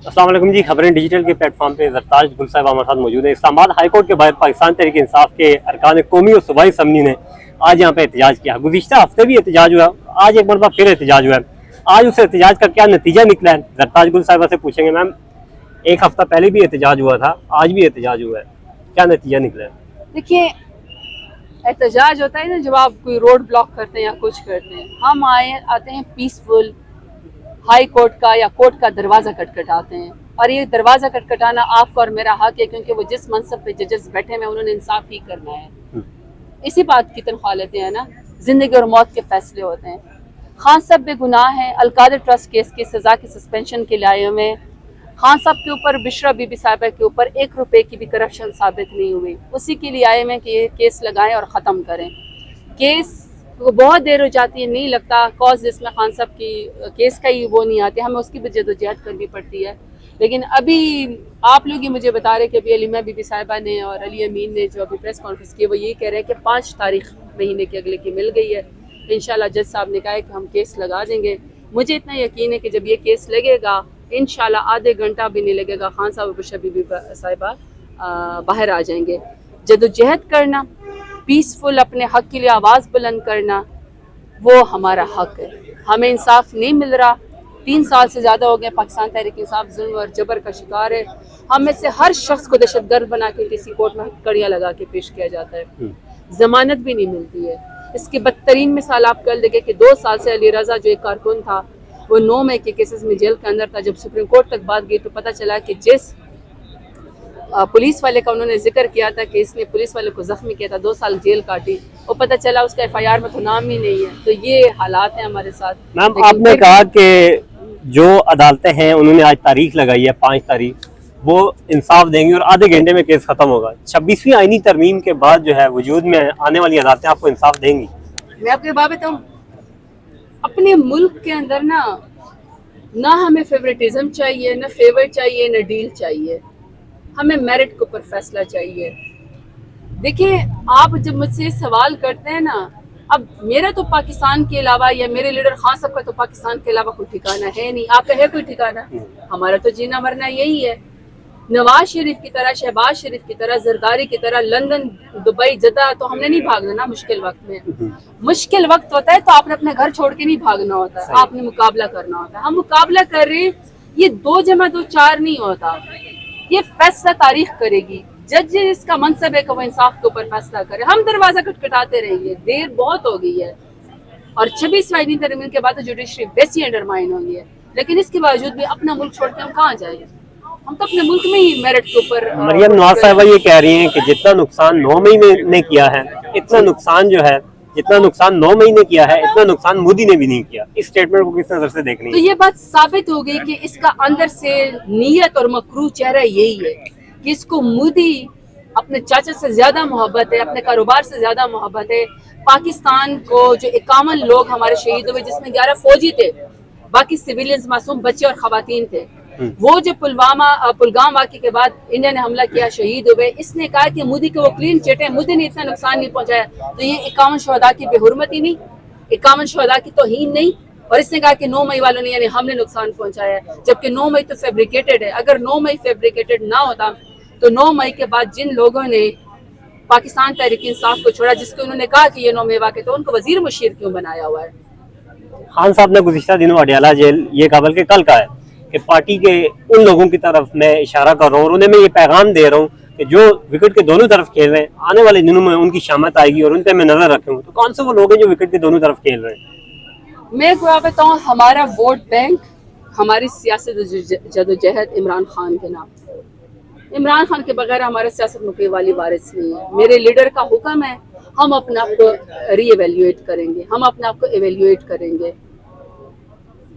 अस्सलाम वालेकुम जी। खबरें डिजिटल के प्लेटफॉर्म पे जरताज गुल साहब हमारे साथ मौजूद है। इस्लामाबाद हाई कोर्ट के बाहर पाकिस्तान तहरीक इंसाफ के अरकान कौमी और सूबाई असम्बली ने आज यहाँ पे एहतजाज किया। गुज़िश्ता हफ्ते भी एहतजाज हुआ, आज एक मरतबा फिर एहतजाज हुआ है। आज उस एहतजाज का क्या नतीजा निकला है, जरताज गुल साहिबा से पूछेंगे। मैम, एक हफ्ता पहले भी एहतजाज हुआ था, आज भी एहतजाज हुआ है, क्या नतीजा निकला है? देखिए, एहतजाज होता है ना जब आप कोई रोड ब्लॉक करते हैं या कुछ करते हैं। हम आते हैं पीसफुल, हाई कोर्ट का या कोर्ट का दरवाज़ा खटखटाते हैं, और ये दरवाज़ा खटखटाना आपका और मेरा हक है, क्योंकि वो जिस मनसब पे जजेस बैठे हुए उन्होंने इंसाफ ही करना है। इसी बात की तनख्वाह लेते हैं ना, ज़िंदगी और मौत के फैसले होते हैं। खान साहब बेगुनाह हैं, अलकादर ट्रस्ट केस की सज़ा के सस्पेंशन के लिए आए हुए हैं। खान साहब के ऊपर, बिशरा बीबी साहिबा के ऊपर 1 रुपए की भी करप्शन साबित नहीं हुई, उसी के लिए आए हैं कि ये केस लगाएं और ख़त्म करें। केस को बहुत देर हो जाती है, नहीं लगता कॉज जिसमें खान साहब की केस का ही वो नहीं आते, हमें उसकी भी जदोजहद करनी पड़ती है। लेकिन अभी आप लोग ही मुझे बता रहे कि अभी अलीमा बीबी साहिबा ने और अली अमीन ने जो अभी प्रेस कॉन्फ्रेंस की, वो यही कह रहे हैं कि 5 तारीख महीने के अगले की मिल गई है। इंशाल्लाह जज साहब ने कहा है कि हम केस लगा देंगे। मुझे इतना यकीन है कि जब ये केस लगेगा, इंशाल्लाह आधे घंटा भी नहीं लगेगा, खान साहब और बिशरा बीबी साहिबा बाहर आ जाएंगे। जदोजहद करना, पीसफुल अपने हक के लिए आवाज़ बुलंद करना, वो हमारा हक है। हमें इंसाफ नहीं मिल रहा, 3 साल से ज़्यादा हो गए पाकिस्तान तहरीक इंसाफ जुल्म और जबर का शिकार है। हम में से हर शख्स को दहशतगर्द बना के किसी कोर्ट में कड़ियाँ लगा के पेश किया जाता है, जमानत भी नहीं मिलती है। इसकी बदतरीन मिसाल आप कल देखें कि 2 साल से अली रज़ा जो एक कारकुन था, वो 9 मई के केसेस में जेल के अंदर था। जब सुप्रीम कोर्ट तक बात गई तो पता चला कि जिस पुलिस वाले का उन्होंने जिक्र किया था कि इसने पुलिस वाले को जख्मी किया था, 2 साल जेल काटी, और पता चला उसका FIR में तो नाम ही नहीं है। तो ये हालात हैं हमारे साथ। मैम, आपने कहा कि जो अदालतें हैं उन्होंने आज तारीख लगाई है 5 तारीख, वो इंसाफ देंगी और आधे घंटे में केस खत्म होगा। 26वीं आईनी तरमीम के बाद जो है वजूद में आने वाली अदालतें आपको इंसाफ देंगी? मैं आपके बात बताऊं, अपने मुल्क के अंदर ना हमें फेवरेटिज्म चाहिए, ना फेवर चाहिए, ना डील चाहिए। हमें मेरिट के ऊपर फैसला चाहिए। देखिए, आप जब मुझसे सवाल करते हैं ना, अब मेरा तो पाकिस्तान के अलावा या मेरे लीडर खान साहब का तो पाकिस्तान के अलावा कोई ठिकाना है नहीं। आपका है कोई ठिकाना? हमारा तो जीना मरना यही है। नवाज शरीफ की तरह, शहबाज शरीफ की तरह, जरदारी की तरह लंदन, दुबई, जद्दा तो हमने नहीं भागना ना मुश्किल वक्त में। मुश्किल वक्त होता है तो आपने अपने घर छोड़ के नहीं भागना होता है, आपने मुकाबला करना होता है। हम मुकाबला कर रहे हैं, ये 2 जमा 2 4 नहीं होता, ये फैसला तारीख करेगी। जज इसका मनसब है कि वो इंसाफ के ऊपर फैसला करे। हम दरवाजा खटखटाते रहेंगे, देर बहुत हो गई है, और 26वीं आईनी तरमीम के बाद तो जुडिशरी वैसी अंडरमाइन हो गई है। लेकिन इसके बावजूद भी अपना मुल्क छोड़ के हम कहाँ जाएंगे? हम तो अपने मुल्क में ही मेरिट के ऊपर। मरियम नवाज साहिबा ये कह रही हैं कि जितना नुकसान 9 महीने ने किया है, इतना नुकसान जो है, जितना नुकसान 9 महीने किया है, इतना नुकसान मोदी ने भी नहीं किया। इस स्टेटमेंट को किस नजर से देखनी तो ये बात साबित हो गई कि इसका अंदर से नीयत और मकरू चेहरा यही है कि इसको मोदी अपने चाचा से ज्यादा मोहब्बत है, अपने कारोबार से ज्यादा मोहब्बत है। पाकिस्तान को जो 51 लोग हमारे शहीद हुए, जिसमें 11 फौजी थे, बाकी सिविलियंस, मासूम बच्चे और खवातीन थे, वो जो पुलगाम वाक़े के बाद इंडिया ने हमला किया, शहीद हुए, इसने कहा कि मोदी के वो क्लीन चिट है, मोदी ने इतना नुकसान नहीं पहुंचाया। तो ये 51 शहदा की बेहुरमती नहीं, 51 शहदा की तौहीन नहीं। और इसने कहा कि 9 मई वालों ने, यानी हमने नुकसान पहुंचाया है, जबकि 9 मई तो फैब्रिकेटेड है। अगर 9 मई फैब्रिकेटेड ना होता तो 9 मई के बाद जिन लोगों ने पाकिस्तान तहरीक इंसाफ को छोड़ा, जिसको उन्होंने कहा कि ये 9 मई वाक़े, तो उनको वजीर मुशीर क्यों बनाया हुआ है? खान साहब ने गुज़िश्ता दिनों अडियाला जेल, ये काबल के कल का है कि पार्टी के उन लोगों की तरफ मैं इशारा कर रहा हूँ और उन्हें मैं ये पैगाम दे रहा हूँ कि जो विकेट के दोनों तरफ खेल रहे हैं, आने वाले दिनों में उनकी शामत आएगी और उन पर मैं नजर रखूँ। तो कौन से वो लोग हैं जो विकेट के दोनों तरफ खेल रहे हैं? मैं को बताऊँ, हमारा वोट बैंक, हमारी सियासत जदोजहद इमरान खान के नाम। इमरान खान के बगैर हमारा सियासत में कोई वाली वारिस नहीं है। मेरे लीडर का हुक्म है, हम अपने आप को री एवेल्यूएट करेंगे, हम अपने आप को एवेल्यूएट करेंगे।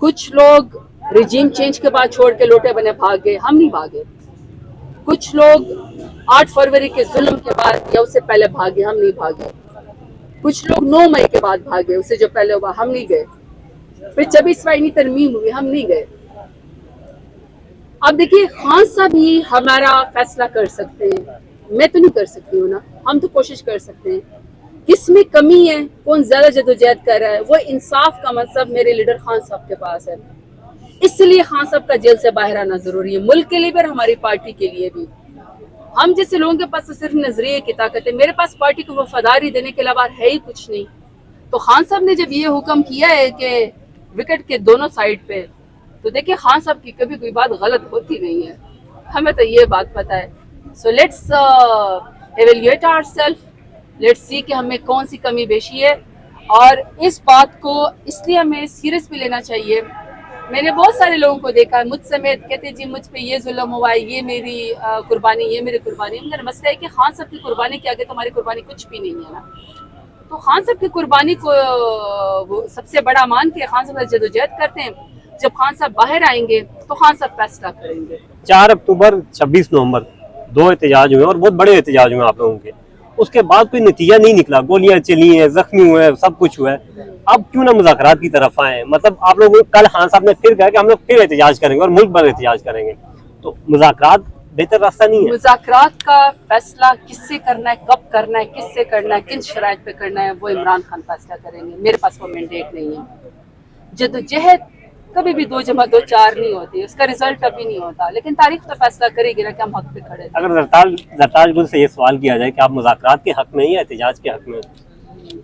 कुछ लोग रिजीम चेंज के बाद छोड़ के लोटे बने भाग गए, हम नहीं भागे। कुछ लोग 8 फरवरी के जुल्म के बाद या उससे पहले भागे, हम नहीं भागे। कुछ लोग 9 मई के बाद भागे, उससे जो पहले हुआ हम नहीं गए। फिर 26वीं आईनी तरमीम हुई, हम नहीं गए। अब देखिए, खान साहब ही हमारा फैसला कर सकते हैं, मैं तो नहीं कर सकती हूँ ना। हम तो कोशिश कर सकते हैं। किस में कमी है, कौन ज्यादा जदोजहद कर रहा है, वो इंसाफ का मनसब मेरे लीडर खान साहब के पास है। اس لیے خان صاحب کا جیل سے باہر آنا ضروری ہے، ملک کے لیے بھی اور ہماری پارٹی کے لیے بھی۔ ہم جیسے لوگوں کے پاس تو صرف نظریے کی طاقت ہے، میرے پاس پارٹی کو وفاداری دینے کے علاوہ ہے ہی کچھ نہیں۔ تو خان صاحب نے جب یہ حکم کیا ہے کہ وکٹ کے دونوں سائڈ پہ، تو دیکھیں خان صاحب کی کبھی کوئی بات غلط ہوتی نہیں ہے، ہمیں تو یہ بات پتہ ہے۔ So let's evaluate our self, let's see کہ ہمیں کون سی کمی بیشی ہے، اور اس بات کو اس لیے ہمیں سیریس بھی لینا چاہیے۔ میں نے بہت سارے لوگوں کو دیکھا ہے، مجھ سمیت، کہتے جی مجھ پہ یہ ظلم ہوا ہے، یہ میری قربانی، یہ میری قربانی۔ میرا مسئلہ ہے کہ خان صاحب کی قربانی کے آگے تمہاری قربانی کچھ بھی نہیں ہے نا۔ تو خان صاحب کی قربانی کو وہ سب سے بڑا مان کے خان صاحب جدوجہد کرتے ہیں، جب خان صاحب باہر آئیں گے تو خان صاحب فیصلہ کریں گے۔ 4 اکتوبر 26 نومبر 2 احتجاج ہوئے اور بہت بڑے احتجاج ہوئے آپ لوگوں کے، اس کے بعد کوئی نتیجہ نہیں نکلا، گولیاں چلی ہیں، زخمی ہوئے ہیں، سب کچھ ہوا ہے، اب کیوں نہ مذاکرات کی طرف آئیں؟ مطلب آپ لوگوں کو کل خان صاحب نے پھر کہا کہ ہم لوگ پھر احتجاج کریں گے اور ملک بھر احتجاج کریں گے، تو مذاکرات بہتر راستہ نہیں ہے؟ مذاکرات کا فیصلہ کس سے کرنا ہے، کب کرنا ہے، کس سے کرنا ہے، کن شرائط پہ کرنا ہے، وہ عمران خان فیصلہ کریں گے، میرے پاس وہ مینڈیٹ نہیں ہے۔ جدوجہد کبھی بھی 2 + 2 4 نہیں ہوتی، اس کا رزلٹ ابھی نہیں ہوتا، لیکن تاریخ تو فیصلہ کرے گی نا کہ ہم حق پہ کھڑے تھے۔ اگر زرتاج گل سے یہ سوال کیا جائے کہ آپ مذاکرات کے حق میں ہیں یا احتجاج کے حق میں ہیں؟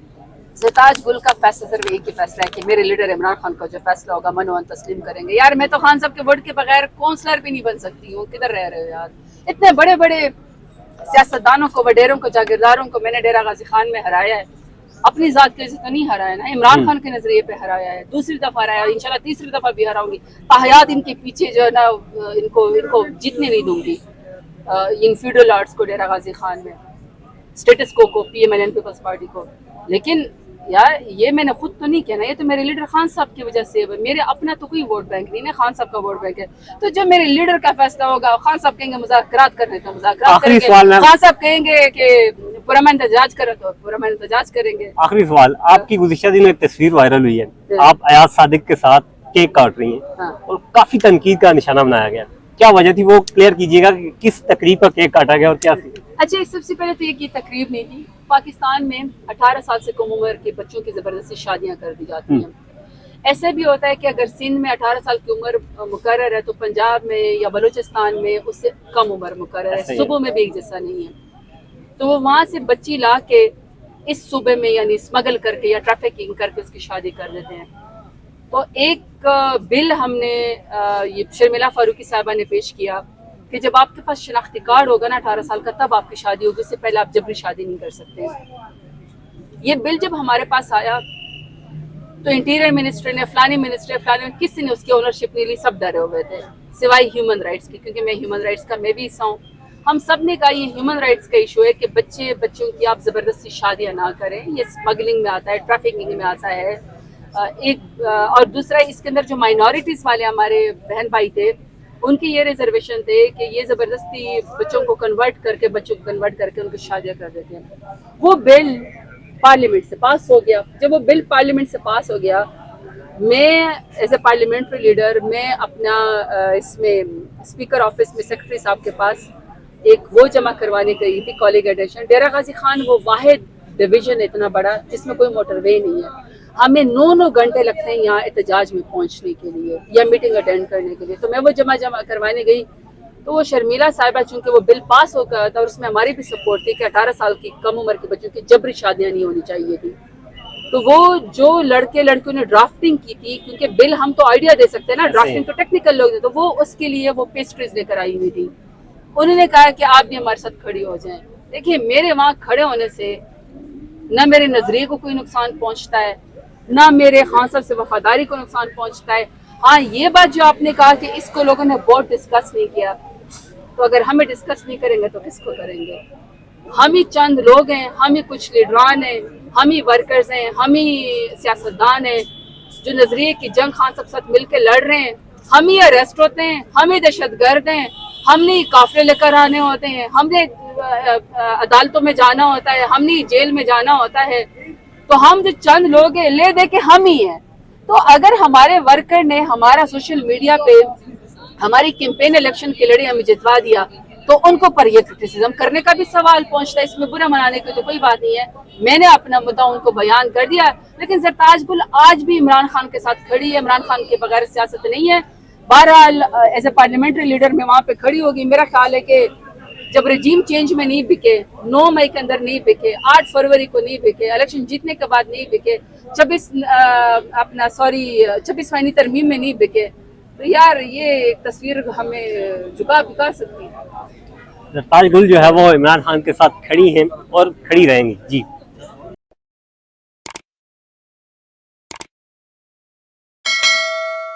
زرتاج گل کا فیصلہ صرف ایک ہی فیصلہ ہے کہ میرے لیڈر عمران خان کا جو فیصلہ ہوگا منوان تسلیم کریں گے۔ یار میں تو خان صاحب کے ووٹ کے بغیر کونسلر بھی نہیں بن سکتی ہوں، کدھر رہ رہے ہو یار؟ اتنے بڑے بڑے سیاستدانوں کو، وڈیروں کو، جاگیرداروں کو میں نے ڈیرہ غازی خان میں ہرایا ہے، اپنی ذات کے تو نہیں ہرایا نا، عمران خان کے نظریے پہ ہرایا ہے، دوسری دفعہ ہرایا ہے، انشاءاللہ تیسری دفعہ بھی ہراؤں گی، تاحیات ان کے پیچھے جو ہے نا ان کو جیتنے نہیں دوں گی، ان فیوڈل آرٹس کو ڈیرہ غازی خان میں، status quo P M N N Peoples Party کو۔ لیکن یار یہ میں نے خود تو نہیں کہنا، یہ تو میرے لیڈر خان صاحب کی وجہ سے، میرے اپنا تو کوئی ووٹ بینک نہیں ہے، خان صاحب کا ووٹ بینک ہے۔ تو جب میرے لیڈر کا فیصلہ ہوگا، خان صاحب کہیں گے مذاکرات کرنے تو مذاکرات کریں گے، خان صاحب کہیں گے کہ پرامن احتجاج کرو تو پرامن احتجاج کریں گے۔ آخری سوال، آپ کی گزشتہ دنوں ایک تصویر وائرل ہوئی ہے، آپ ایاز صادق کے ساتھ کیک کاٹ رہی ہیں اور کافی تنقید کا نشانہ بنایا گیا، کیا وجہ تھی؟ وہ کلیئر کیجیے گا کہ کس تقریب کا کیک کاٹا گیا اور کیا تھی؟ اچھا، سب سے پہلے تو یہ تقریب نہیں تھی، پاکستان میں 18 سال سے کم عمر کے بچوں کی زبردستی شادیاں کر دی جاتی ہیں۔ ایسا بھی ہوتا ہے کہ اگر سندھ میں 18 سال کی عمر مقرر ہے تو پنجاب میں یا بلوچستان میں اس سے کم عمر مقرر ہے، صوبوں میں بھی ایک جیسا نہیں ہے۔ تو وہ وہاں سے بچی لا کے اس صوبے میں یعنی اسمگل کر کے یا ٹریفکنگ کر کے اس کی شادی کر دیتے ہیں۔ تو ایک بل ہم نے یہ شرمیلا فاروقی صاحبہ نے پیش کیا کہ جب آپ کے پاس شناختی کارڈ ہوگا نا 18 سال کا تب آپ کی شادی ہوگی، اس سے پہلے آپ جبری شادی نہیں کر سکتے۔ یہ بل جب ہمارے پاس آیا تو انٹیریئر منسٹر نے، فلانی منسٹر، فلانی، کسی نے اس کی اونرشپ نہیں لی، سب ڈرے ہوئے تھے سوائے ہیومن رائٹس کی، کیونکہ میں ہیومن رائٹس کا میں بھی حصہ ہوں۔ ہم سب نے کہا یہ ہیومن رائٹس کا ایشو ہے کہ بچوں کی آپ زبردستی شادیاں نہ کریں، یہ اسمگلنگ میں آتا ہے، ٹریفکنگ میں آتا ہے۔ اور دوسرا اس کے اندر جو مائنورٹیز والے ہمارے بہن بھائی تھے ان کی یہ ریزرویشن تھے کہ یہ زبردستی بچوں کو کنورٹ کر کے ان کی شادیاں کر دیتے ہیں۔ وہ بل پارلیمنٹ سے پاس ہو گیا۔ جب وہ بل پارلیمنٹ سے پاس ہو گیا، میں ایز اے پارلیمنٹری لیڈر میں اپنا اس میں اسپیکر آفس میں سیکرٹری صاحب کے پاس ایک وہ جمع کروانے گئی تھی کولیگیٹیشن۔ ڈیرہ غازی خان وہ واحد ڈویژن اتنا بڑا جس میں کوئی موٹر وے نہیں ہے، ہمیں 9 گھنٹے لگتے ہیں یہاں احتجاج میں پہنچنے کے لیے یا میٹنگ اٹینڈ کرنے کے لیے۔ تو میں وہ جمع کروانے گئی تو وہ شرمیلا صاحبہ، چونکہ وہ بل پاس ہو گیا تھا اور اس میں ہماری بھی سپورٹ تھی کہ 18 سال کی کم عمر کے بچوں کی جبری شادیاں نہیں ہونی چاہیے تھی، تو وہ جو لڑکے لڑکیوں نے ڈرافٹنگ کی تھی، کیونکہ بل ہم تو آئیڈیا دے سکتے ہیں نا، ڈرافٹنگ تو ٹیکنیکل لوگ ہیں، تو وہ اس کے لیے وہ پیسٹریز لے کر آئی ہوئی تھی۔ انہوں نے کہا کہ آپ بھی ہمارے ساتھ کھڑی ہو جائیں۔ دیکھیے میرے وہاں کھڑے ہونے سے نہ میرے نظریے کو کوئی نقصان پہنچتا ہے، نہ میرے خان صاحب سے وفاداری کو نقصان پہنچتا ہے۔ ہاں یہ بات جو آپ نے کہا کہ اس کو لوگوں نے بہت ڈسکس نہیں کیا، تو اگر ہمیں ڈسکس نہیں کریں گے تو کس کو کریں گے؟ ہم ہی چند لوگ ہیں، ہم ہی کچھ لیڈران ہیں، ہم ہی ورکرز ہیں، ہم ہی سیاستدان ہیں جو نظریے کی جنگ خان صاحب ساتھ مل کے لڑ رہے ہیں، ہم ہی اریسٹ ہوتے ہیں، ہم ہی دہشت گرد ہیں، ہم نے قافلے لے کر آنے ہوتے ہیں، ہم نے عدالتوں میں جانا ہوتا ہے، ہم نے جیل میں جانا ہوتا ہے، تو ہم جو چند لوگ ہیں لے دے کے ہم ہی ہیں۔ تو اگر ہمارے ورکر نے ہمارا سوشل میڈیا پہ ہماری کیمپین الیکشن کی لڑی ہمیں جتوا دیا تو ان کو پر یہ کرٹیسزم کرنے کا بھی سوال پہنچتا ہے، اس میں برا منانے کی تو کوئی بات نہیں ہے۔ میں نے اپنا مدعا ان کو بیان کر دیا، لیکن زرتاج گل آج بھی عمران خان کے ساتھ کھڑی ہے، عمران خان کے بغیر سیاست نہیں ہے۔ बहरहाल एज ए पार्लियामेंट्री लीडर मैं वहाँ पे खड़ी होगी। मेरा ख्याल है कि जब रजीम चेंज में नहीं बिके, 9 मई के अंदर नहीं बिके, 8 फरवरी को नहीं बिके, इलेक्शन जीतने के बाद नहीं बिके, 26वीं तरमीम में नहीं बिके, तो यार ये एक तस्वीर हमें झुका बिका सकती है। सरताज गुल जो है वो इमरान खान के साथ खड़ी हैं और खड़ी रहेंगी। जी।